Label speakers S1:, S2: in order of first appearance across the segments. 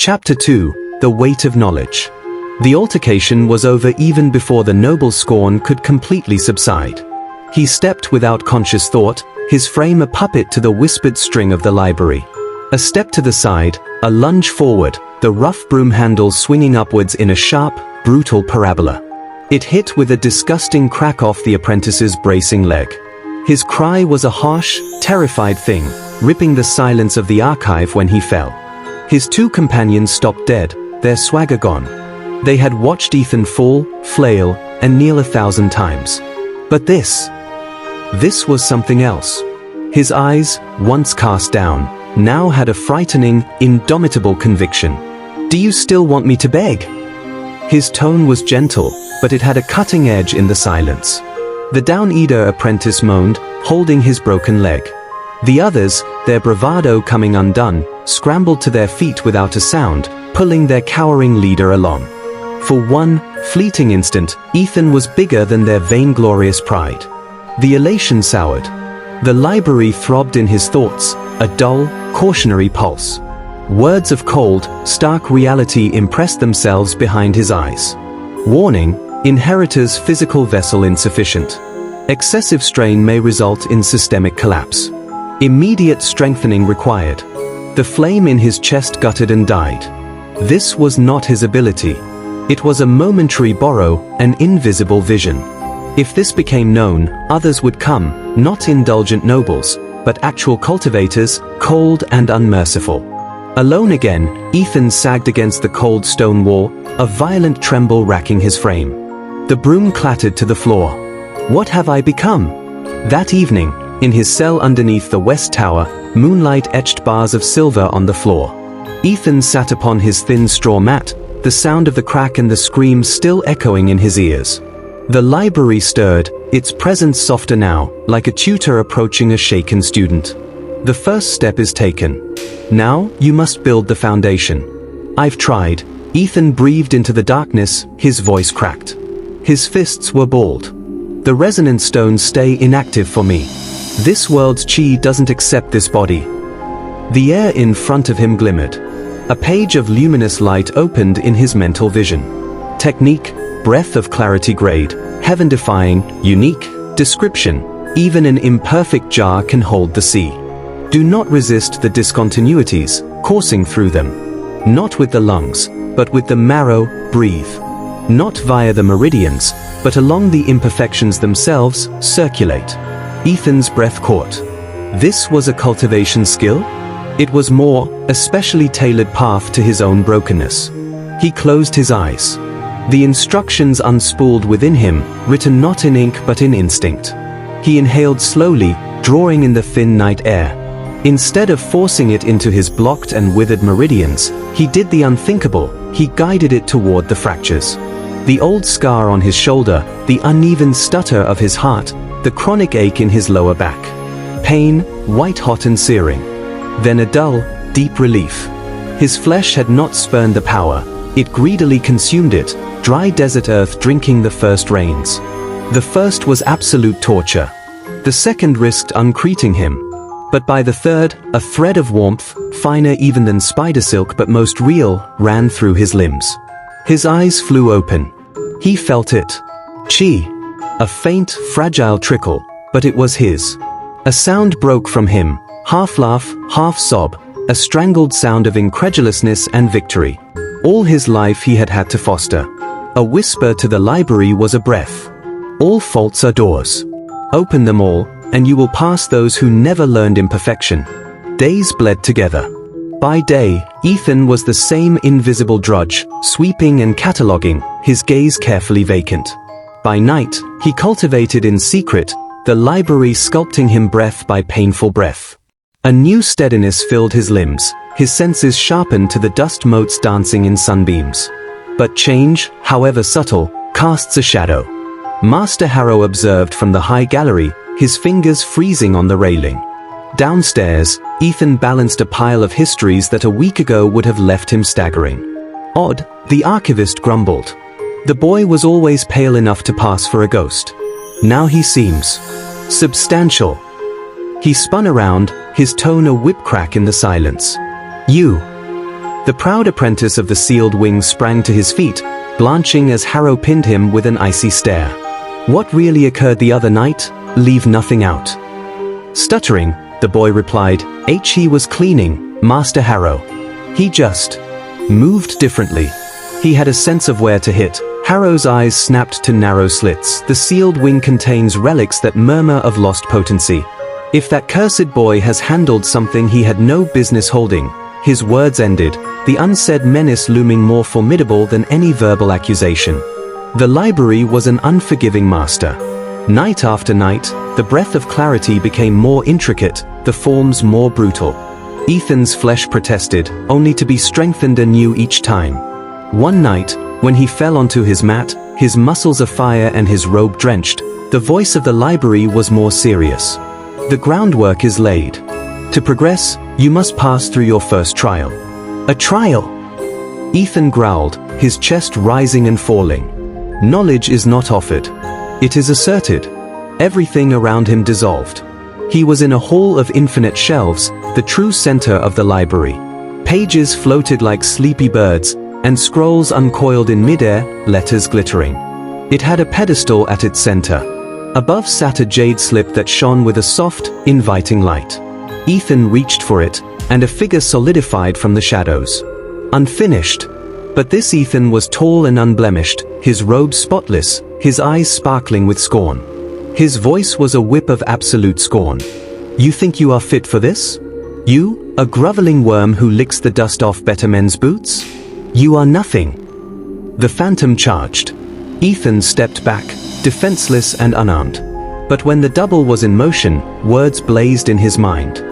S1: Chapter 2: The Weight of Knowledge. The altercation was over even before the noble scorn could completely subside. He stepped without conscious thought, his frame a puppet to the whispered string of the library. A step to the side, a lunge forward, the rough broom handle swinging upwards in a sharp, brutal parabola. It hit with a disgusting crack off the apprentice's bracing leg. His cry was a harsh, terrified thing, ripping the silence of the archive when he fell. His two companions stopped dead, their swagger gone. They had watched Ethan fall, flail, and kneel 1,000 times. But this was something else. His eyes, once cast down, now had a frightening, indomitable conviction. "Do you still want me to beg?" His tone was gentle, but it had a cutting edge in the silence. The down-eater apprentice moaned, holding his broken leg. The others, their bravado coming undone, scrambled to their feet without a sound, pulling their cowering leader along. For one fleeting instant, Ethan was bigger than their vainglorious pride. The elation soured. The library throbbed in his thoughts, a dull, cautionary pulse. Words of cold, stark reality impressed themselves behind his eyes. Warning: inheritor's physical vessel insufficient. Excessive strain may result in systemic collapse. Immediate strengthening required. The flame in his chest guttered and died. This was not his ability. It was a momentary borrow, an invisible vision. If this became known, others would come, not indulgent nobles, but actual cultivators, cold and unmerciful. Alone again, Ethan sagged against the cold stone wall, a violent tremble racking his frame. The broom clattered to the floor. What have I become? That evening, in his cell underneath the west tower, moonlight etched bars of silver on the floor. Ethan sat upon his thin straw mat, the sound of the crack and the scream still echoing in his ears. The library stirred, its presence softer now, like a tutor approaching a shaken student. The first step is taken. Now, you must build the foundation. I've tried. Ethan breathed into the darkness, his voice cracked. His fists were balled. The resonant stones stay inactive for me. This world's chi doesn't accept this body. The air in front of him glimmered. A page of luminous light opened in his mental vision. Technique, breath of clarity grade, heaven-defying, unique, description. Even an imperfect jar can hold the sea. Do not resist the discontinuities, coursing through them. Not with the lungs, but with the marrow, breathe. Not via the meridians, but along the imperfections themselves, circulate. Ethan's breath caught. This was a cultivation skill? It was more, a specially tailored path to his own brokenness. He closed his eyes. The instructions unspooled within him, written not in ink but in instinct. He inhaled slowly, drawing in the thin night air. Instead of forcing it into his blocked and withered meridians, he did the unthinkable, he guided it toward the fractures. The old scar on his shoulder, the uneven stutter of his heart, the chronic ache in his lower back. Pain, white-hot and searing. Then a dull, deep relief. His flesh had not spurned the power, it greedily consumed it, dry desert earth drinking the first rains. The first was absolute torture. The second risked uncreating him. But by the third, a thread of warmth, finer even than spider silk but most real, ran through his limbs. His eyes flew open. He felt it. Chi. A faint, fragile trickle, but it was his. A sound broke from him, half laugh, half sob, a strangled sound of incredulousness and victory. All his life he had had to foster. A whisper to the library was a breath. All faults are doors. Open them all, and you will pass those who never learned imperfection. Days bled together. By day, Ethan was the same invisible drudge, sweeping and cataloguing, his gaze carefully vacant. By night, he cultivated in secret, the library sculpting him breath by painful breath. A new steadiness filled his limbs, his senses sharpened to the dust motes dancing in sunbeams. But change, however subtle, casts a shadow. Master Harrow observed from the high gallery, his fingers freezing on the railing. Downstairs, Ethan balanced a pile of histories that a week ago would have left him staggering. Odd, the archivist grumbled. The boy was always pale enough to pass for a ghost. Now he seems substantial. He spun around, his tone a whip crack in the silence. You. The proud apprentice of the sealed wings sprang to his feet, blanching as Harrow pinned him with an icy stare. "What really occurred the other night? Leave nothing out." Stuttering, the boy replied, "He was cleaning, Master Harrow. He just moved differently. He had a sense of where to hit." Harrow's eyes snapped to narrow slits. "The sealed wing contains relics that murmur of lost potency. If that cursed boy has handled something he had no business holding." His words ended, the unsaid menace looming more formidable than any verbal accusation. The library was an unforgiving master. Night after night, the breath of clarity became more intricate, the forms more brutal. Ethan's flesh protested, only to be strengthened anew each time. One night, when he fell onto his mat, his muscles afire and his robe drenched, the voice of the library was more serious. "The groundwork is laid. To progress, you must pass through your first trial." "A trial?" Ethan growled, his chest rising and falling. "Knowledge is not offered. It is asserted." Everything around him dissolved. He was in a hall of infinite shelves, the true center of the library. Pages floated like sleepy birds, and scrolls uncoiled in midair, letters glittering. It had a pedestal at its center. Above sat a jade slip that shone with a soft, inviting light. Ethan reached for it, and a figure solidified from the shadows. Unfinished. But this Ethan was tall and unblemished, his robe spotless, his eyes sparkling with scorn. His voice was a whip of absolute scorn. "You think you are fit for this? You, a groveling worm who licks the dust off better men's boots? You are nothing." The phantom charged. Ethan stepped back, defenseless and unarmed. But when the double was in motion, words blazed in his mind.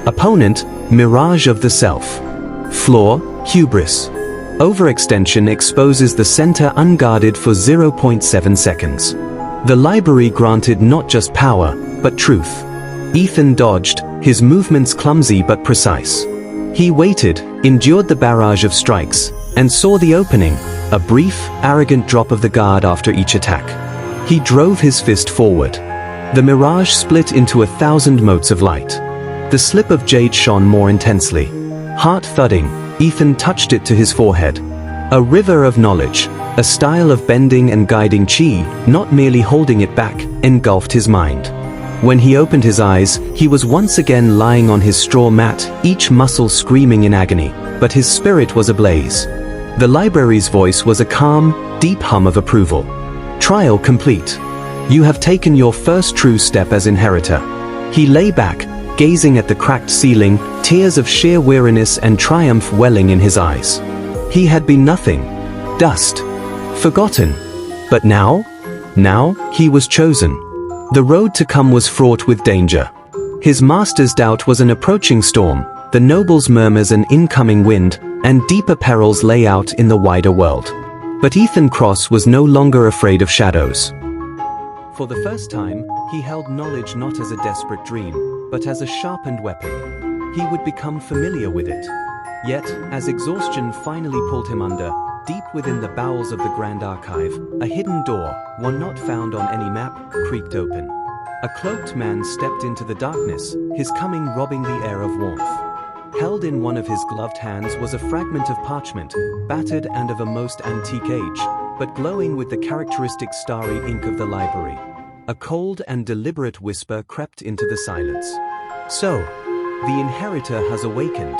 S1: Opponent, mirage of the self. Flaw, hubris. Overextension exposes the center unguarded for 0.7 seconds. The library granted not just power, but truth. Ethan dodged, his movements clumsy but precise. He waited, endured the barrage of strikes, and saw the opening, a brief, arrogant drop of the guard after each attack. He drove his fist forward. The mirage split into 1,000 motes of light. The slip of jade shone more intensely. Heart thudding, Ethan touched it to his forehead. A river of knowledge, a style of bending and guiding chi, not merely holding it back, engulfed his mind. When he opened his eyes, he was once again lying on his straw mat, each muscle screaming in agony, but his spirit was ablaze. The library's voice was a calm, deep hum of approval. "Trial complete. You have taken your first true step as inheritor." He lay back, gazing at the cracked ceiling, tears of sheer weariness and triumph welling in his eyes. He had been nothing. Dust. Forgotten. But now? Now, he was chosen. The road to come was fraught with danger. His master's doubt was an approaching storm, the noble's murmurs an incoming wind, and deeper perils lay out in the wider world. But Ethan Cross was no longer afraid of shadows. For the first time, he held knowledge not as a desperate dream, but as a sharpened weapon. He would become familiar with it. Yet, as exhaustion finally pulled him under, deep within the bowels of the Grand Archive, a hidden door, one not found on any map, creaked open. A cloaked man stepped into the darkness, his coming robbing the air of warmth. Held in one of his gloved hands was a fragment of parchment, battered and of a most antique age, but glowing with the characteristic starry ink of the library. A cold and deliberate whisper crept into the silence. "So, the inheritor has awakened."